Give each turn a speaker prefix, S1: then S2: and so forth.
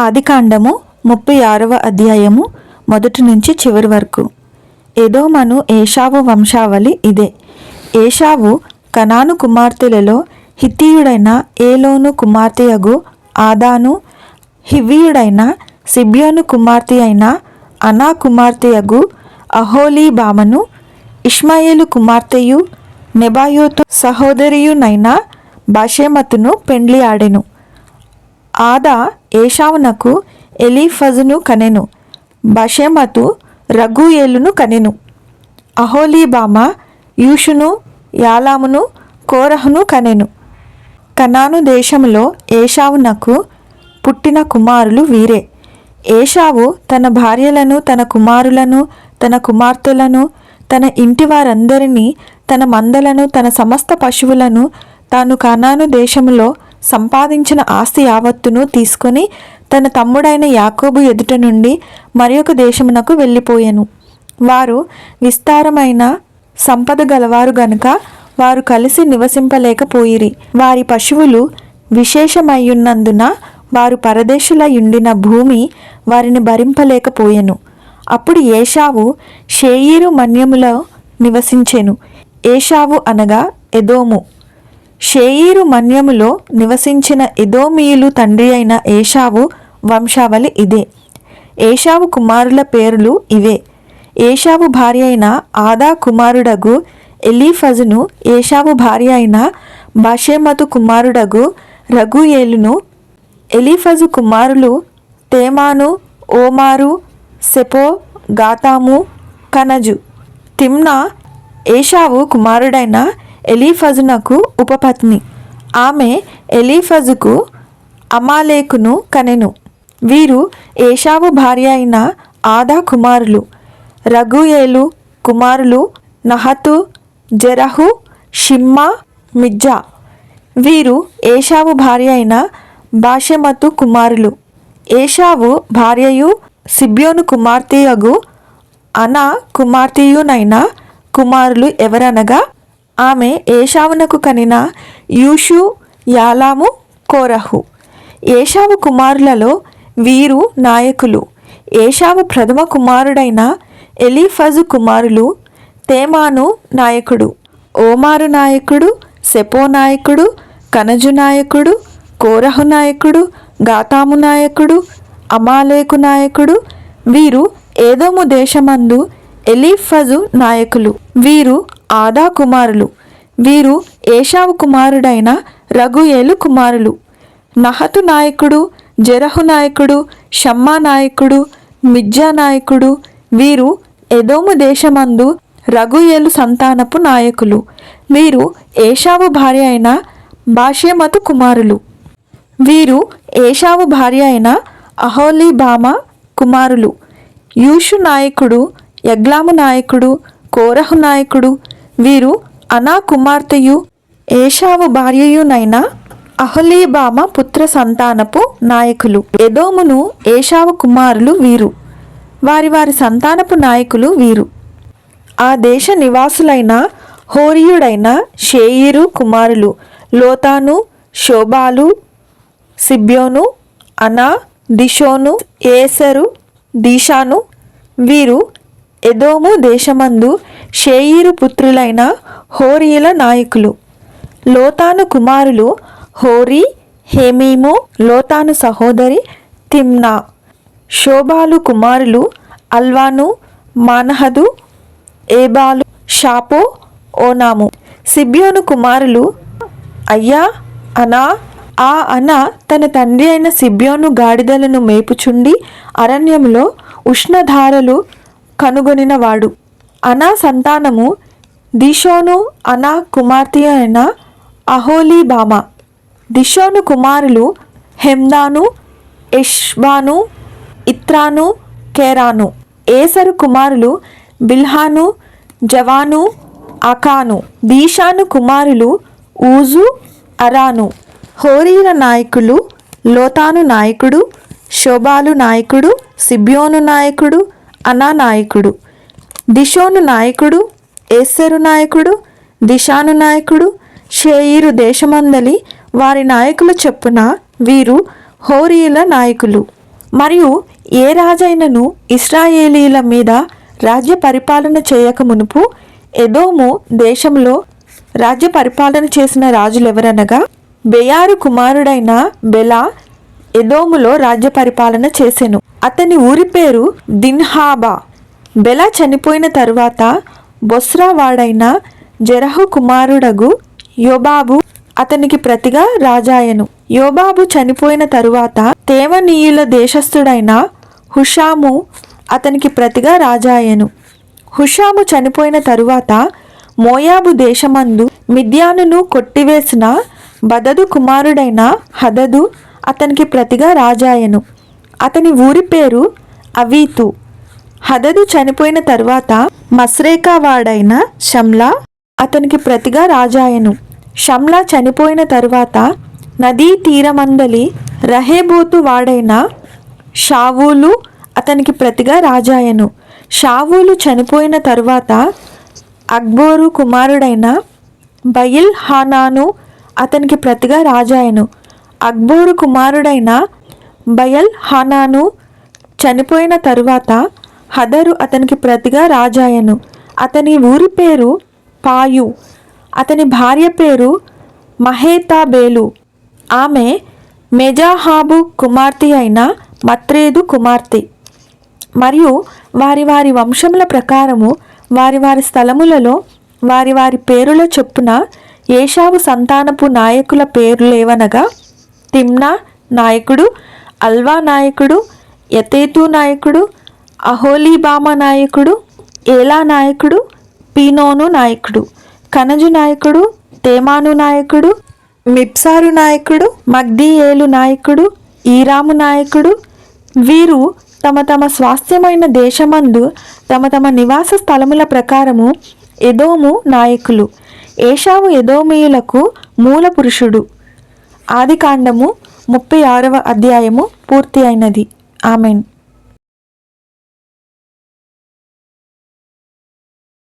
S1: ఆదికాండము 36వ అధ్యాయము మొదటి నుంచి చివరి వరకు. ఎదోమను ఏశావు వంశావళి ఇదే. ఏశావు కనాను కుమార్తెలలో హిత్తీయుడైన ఏలోను కుమార్తెయగు ఆదాను, హివ్వీయుడైన సిబ్యోను కుమార్తె అయిన అనా కుమార్తెయగు అహోలీబామను, ఇష్మాయేలు కుమార్తెయు నెబాయోతు సహోదరియునైన బాషెమతును పెండ్లి ఆడెను. ఆదా ఏశావునకు ఎలీఫజును కనెను. బషెమతు రగూయేలును కనెను. అహోలీబామ యూషును, యాలామును, కోరహును కనెను. కనాను దేశములో ఏశావునకు పుట్టిన కుమారులు వీరే. ఏశావు తన భార్యలను, తన కుమారులను, తన కుమార్తెలను, తన ఇంటి వారందరినీ, తన మందలను, తన సమస్త పశువులను, తాను కనాను దేశములో సంపాదించిన ఆస్తి యావత్తును తీసుకొని తన తమ్ముడైన యాకోబు ఎదుట నుండి మరి ఒక దేశమునకు వెళ్ళిపోయెను. వారు విస్తారమైన సంపద గలవారు గనుక వారు కలిసి నివసింపలేకపోయిరి. వారి పశువులు విశేషమయ్యున్నందున వారు పరదేశులయుండిన భూమి వారిని భరింపలేకపోయెను. అప్పుడు ఏశావు షేయీరు మన్యములో నివసించెను. ఏశావు అనగా ఎదోము. షేయీరు మన్యములో నివసించిన ఎదోమీయులు తండ్రి అయిన ఏశావు వంశావళి ఇదే. ఏశావు కుమారుల పేర్లు ఇవే. ఏశావు భార్య అయిన ఆదా కుమారుడగు ఎలీఫజును, ఏశావు భార్య అయిన బాషెమతు కుమారుడగు రగూయేలును. ఎలీఫజు కుమారులు తేమాను, ఓమారు, సెపో, గాతాము, కనజు. తిమ్నా ఏశావు కుమారుడైన ఎలీఫజునకు ఉపపత్ని. ఆమె ఎలీఫజుకు అమాలేకును కనెను. వీరు ఏశావు భార్య అయిన ఆదా కుమారులు. రగూయేలు కుమారులు నహతు, జెరహు, షిమ్మా, మిజ్జా. వీరు ఏశావు భార్య అయిన బాషెమతు కుమారులు. ఏశావు భార్యయు సిబ్యోను కుమార్తెయగు అనా కుమార్తెయునైన కుమారులు ఎవరనగా ఆమె ఏశావునకు కనిన యూషు, యాలాము, కోరహు. ఏశావు కుమారులలో వీరు నాయకులు. ఏశావు ప్రథమ కుమారుడైన ఎలీఫజు కుమారులు తేమాను నాయకుడు, ఓమారు నాయకుడు, సెపో నాయకుడు, కనజు నాయకుడు, కోరహు నాయకుడు, గాతాము నాయకుడు, అమాలేకు నాయకుడు. వీరు ఏదోము దేశమందు ఎలీఫజు నాయకులు. వీరు ఆదా కుమారులు. వీరు ఏశావు కుమారుడైన రగూయేలు కుమారులు. నహతు నాయకుడు, జెరహు నాయకుడు, షమ్మా నాయకుడు, మిజ్జా నాయకుడు. వీరు ఎదోము దేశమందు రగూయేలు సంతానపు నాయకులు. వీరు ఏశావు భార్య అయిన బాషెమతు కుమారులు. వీరు ఏశావు భార్య అయిన అహోలీబామ కుమారులు. యూషు నాయకుడు, యగ్లాము నాయకుడు, కోరహు నాయకుడు. వీరు అనా కుమార్తెయు ఏశావు భార్యయునైన అహోలీబామ పుత్ర సంతానపు నాయకులు. ఎదోమును ఏశావు కుమారులు వీరు. వారి వారి సంతానపు నాయకులు వీరు. ఆ దేశ నివాసులైన హోరీయుడైన షేయీరు కుమారులు లోతాను, శోబాలు, సిబ్యోను, అనా, దిషోను, ఏసరు, దీషాను. వీరు ఎదోము దేశమందు షేయీరు పుత్రులైన హోరీయుల నాయకులు. లోతాను కుమారులు హోరీ, హేమీము. లోతాను సహోదరి తిమ్నా. శోబాలు కుమారులు అల్వాను, మానహదు, ఏబాలు, షాపో, ఓనాము. సిబ్యోను కుమారులు అయ్యా, అనా. ఆ అనా తన తండ్రి అయిన సిబ్యోను గాడిదలను మేపుచుండి అరణ్యములో ఉష్ణధారలు కనుగొనినవాడు. అనా సంతానము దిషోను, అనా కుమార్తె అయిన అహోలీబామ. దిషోను కుమారులు హెమ్దాను, ఎష్బాను, ఇత్రాను, కేరాను. ఏసరు కుమారులు బిల్హాను, జవాను, అకాను. దీషాను కుమారులు ఊజు, అరాను. హోరీల నాయకులు లోతాను నాయకుడు, శోబాలు నాయకుడు, సిబ్యోను నాయకుడు, అనా నాయకుడు. దిషోను నాయకుడు, ఏసరు నాయకుడు, దిషాను నాయకుడు. షేయీరు దేశమందలి వారి నాయకుల చొప్పున వీరు హోరీల నాయకులు. మరియు ఏ రాజైనను ఇశ్రాయేలీల మీద రాజ్య పరిపాలన చేయక మునుపు ఎదోము దేశంలో రాజ్య పరిపాలన చేసిన రాజులెవరనగా బెయారు కుమారుడైన బెలా ఎదోములో రాజ్య పరిపాలన చేసెను. అతని ఊరి పేరు దిన్హాబా. బెలా చనిపోయిన తరువాత బొస్రా వాడైన జెరహు కుమారుడగు యోబాబు అతనికి ప్రతిగా రాజాయను. యోబాబు చనిపోయిన తరువాత తేమనీయుల దేశస్థుడైన హుషాము అతనికి ప్రతిగా రాజాయను. హుషాము చనిపోయిన తరువాత మోయాబు దేశమందు మిద్యానును కొట్టివేసిన బదదు కుమారుడైన హదదు అతనికి ప్రతిగా రాజాయను. అతని ఊరి పేరు అవీతు. హదదు చనిపోయిన తరువాత మస్రేకా వాడైన షమ్లా అతనికి ప్రతిగా రాజాయను. షమ్లా చనిపోయిన తరువాత నదీ తీరమందలి రహేబోతు వాడైన షావూలు అతనికి ప్రతిగా రాజాయను. షావూలు చనిపోయిన తరువాత అక్బోరు కుమారుడైన బయల్ హానాను అతనికి ప్రతిగా రాజాయను. అక్బోరు కుమారుడైన బయల్ హానాను చనిపోయిన తరువాత హదరు అతనికి ప్రతిగా రాజాయను. అతని ఊరి పేరు పాయు. అతని భార్య పేరు మహేతాబేలు. ఆమె మెజాహాబు కుమార్తె అయిన మత్రేదు కుమార్తె. మరియు వారి వారి వంశముల ప్రకారము వారి వారి స్థలములలో వారి వారి పేరుల చొప్పున ఏషావు సంతానపు నాయకుల పేర్లేవనగా తిమ్నా నాయకుడు, అల్వా నాయకుడు, యతేతు నాయకుడు, అహోలీబామా నాయకుడు, ఏలా నాయకుడు, పీనోను నాయకుడు, కనజు నాయకుడు, తేమాను నాయకుడు, మిప్సారు నాయకుడు, మగ్దీయేలు నాయకుడు, ఈరాము నాయకుడు. వీరు తమ తమ స్వాస్థ్యమైన దేశమందు తమ తమ నివాస స్థలముల ప్రకారము ఎదోము నాయకులు. ఏషావు ఎదోమీయులకు మూల పురుషుడు. ఆదికాండము 36వ అధ్యాయము పూర్తి అయినది. ఆమెన్.